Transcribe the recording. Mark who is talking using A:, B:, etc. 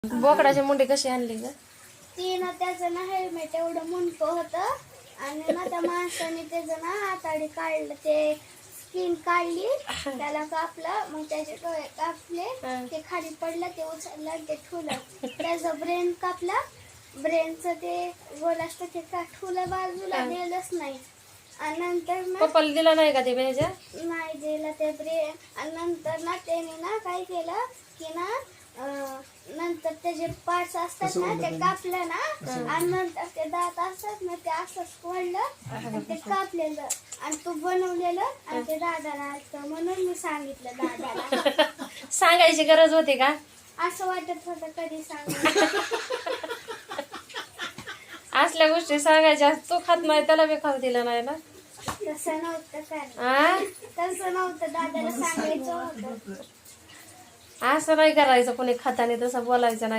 A: बोकडाची मुंडी कशी आणली ग?
B: ती ना त्याचं ना हेल्मेट एवढं मुंडकं होतं आणि ना त्या माणसाने त्याचं ना हाताने काढलं, ते स्किन काढली, त्याला कापलं, मग त्याचे डोळे कापले, ते खाली पडलं, ते उचललं आणि ते ठुलं. त्याचं ब्रेन कापला, ब्रेनचं ते गोल असतं ते ठुलं, बाजूला दिलंच नाही. आणि नंतर ना
A: पप्पाला दिला नाही का ते भेजा?
B: नाही दिलं ते ब्रेन. आणि नंतर ना त्याने ना काय केलं की ना नंतर त्याचे पार्ट्स असतात ना ते कापलं ना, आणि नंतर ते दात असतात ना ते असंच पडलं आणि ते कापलेलं आणि तू बनवलेलं आणि ते दादाला आलं, म्हणून मी सांगितलं दादाला.
A: सांगायची गरज होती का?
B: असं वाटत होतं कधी सांगायचं.
A: असल्या गोष्टी सांगायच्या. तू खात नाही त्याला बी खाऊ दिलं नाही ना.
B: तसं नव्हतं काय,
A: आ
B: तसं नव्हतं, दादाला सांगायचं होतं.
A: असं नाही करायचं, कोणी खाताने तसं बोलायचं नाही.